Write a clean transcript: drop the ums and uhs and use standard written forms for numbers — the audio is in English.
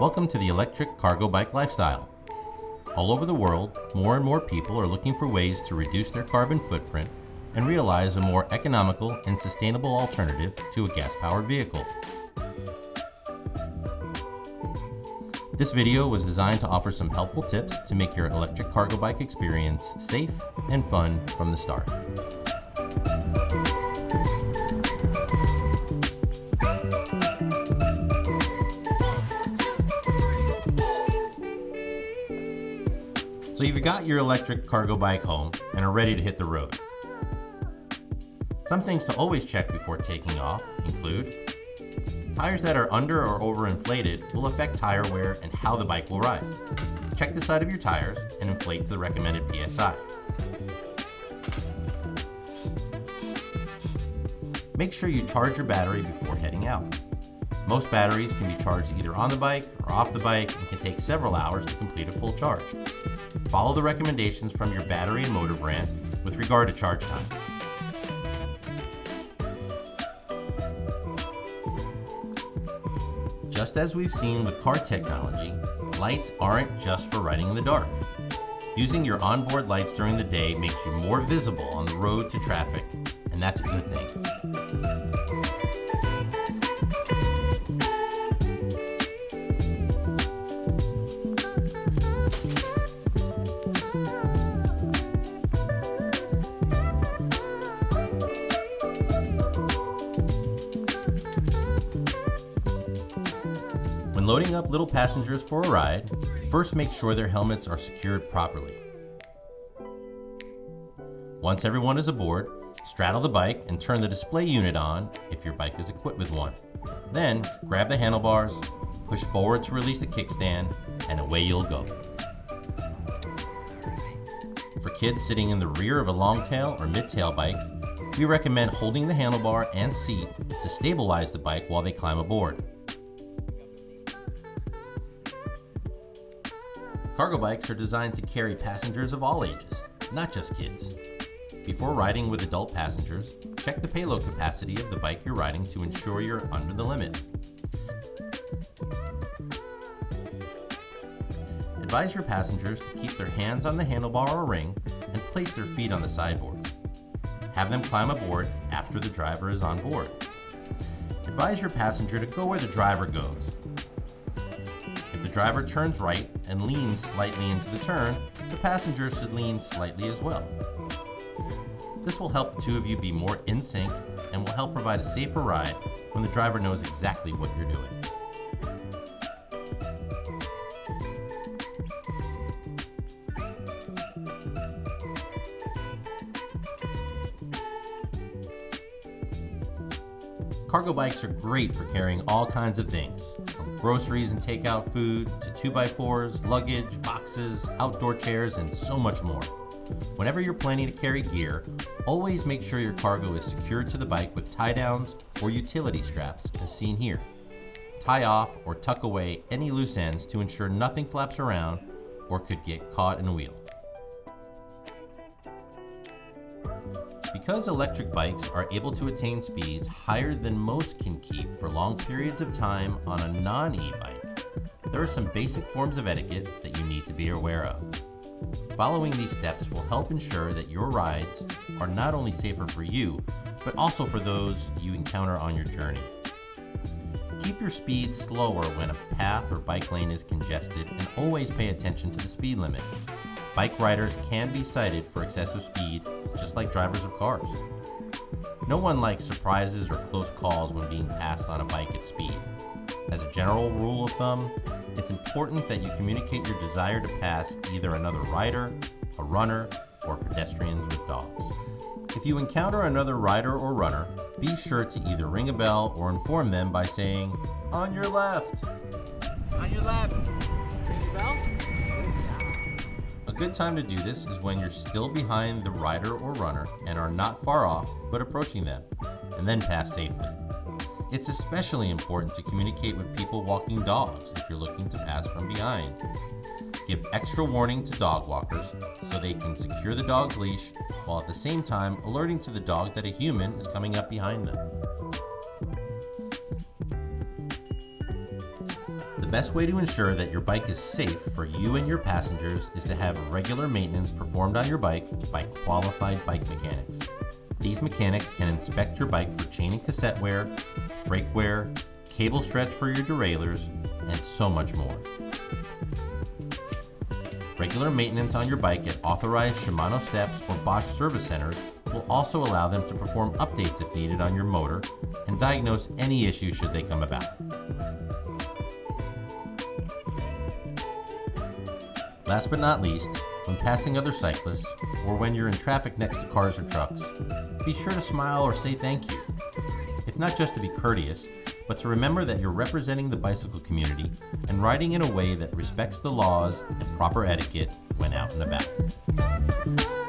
Welcome to the electric cargo bike lifestyle. All over the world, more and more people are looking for ways to reduce their carbon footprint and realize a more economical and sustainable alternative to a gas-powered vehicle. This video was designed to offer some helpful tips to make your electric cargo bike experience safe and fun from the start. So you've got your electric cargo bike home and are ready to hit the road. Some things to always check before taking off include tires that are under or overinflated will affect tire wear and how the bike will ride. Check the side of your tires and inflate to the recommended PSI. Make sure you charge your battery before heading out. Most batteries can be charged either on the bike or off the bike and can take several hours to complete a full charge. Follow the recommendations from your battery and motor brand with regard to charge times. Just as we've seen with car technology, lights aren't just for riding in the dark. Using your onboard lights during the day makes you more visible on the road to traffic, and that's a good thing. When loading up little passengers for a ride, first make sure their helmets are secured properly. Once everyone is aboard, straddle the bike and turn the display unit on if your bike is equipped with one. Then grab the handlebars, push forward to release the kickstand, and away you'll go. For kids sitting in the rear of a longtail or midtail bike, we recommend holding the handlebar and seat to stabilize the bike while they climb aboard. Cargo bikes are designed to carry passengers of all ages, not just kids. Before riding with adult passengers, check the payload capacity of the bike you're riding to ensure you're under the limit. Advise your passengers to keep their hands on the handlebar or ring and place their feet on the sideboards. Have them climb aboard after the driver is on board. Advise your passenger to go where the driver goes. If the driver turns right and leans slightly into the turn, the passenger should lean slightly as well. This will help the two of you be more in sync and will help provide a safer ride when the driver knows exactly what you're doing. Cargo bikes are great for carrying all kinds of things, from groceries and takeout food to 2x4s, luggage, boxes, outdoor chairs, and so much more. Whenever you're planning to carry gear, always make sure your cargo is secured to the bike with tie downs or utility straps, as seen here. Tie off or tuck away any loose ends to ensure nothing flaps around or could get caught in a wheel. Because electric bikes are able to attain speeds higher than most can keep for long periods of time on a non-e-bike, there are some basic forms of etiquette that you need to be aware of. Following these steps will help ensure that your rides are not only safer for you, but also for those you encounter on your journey. Keep your speed slower when a path or bike lane is congested and always pay attention to the speed limit. Bike riders can be cited for excessive speed, just like drivers of cars. No one likes surprises or close calls when being passed on a bike at speed. As a general rule of thumb, it's important that you communicate your desire to pass either another rider, a runner, or pedestrians with dogs. If you encounter another rider or runner, be sure to either ring a bell or inform them by saying, "On your left." On your left. Ring the bell. A good time to do this is when you're still behind the rider or runner and are not far off but approaching them, and then pass safely. It's especially important to communicate with people walking dogs if you're looking to pass from behind. Give extra warning to dog walkers so they can secure the dog's leash while at the same time alerting to the dog that a human is coming up behind them. The best way to ensure that your bike is safe for you and your passengers is to have regular maintenance performed on your bike by qualified bike mechanics. These mechanics can inspect your bike for chain and cassette wear, brake wear, cable stretch for your derailleurs, and so much more. Regular maintenance on your bike at authorized Shimano Steps or Bosch service centers will also allow them to perform updates if needed on your motor and diagnose any issues should they come about. Last but not least, when passing other cyclists or when you're in traffic next to cars or trucks, be sure to smile or say thank you. If not just to be courteous, but to remember that you're representing the bicycle community and riding in a way that respects the laws and proper etiquette when out and about.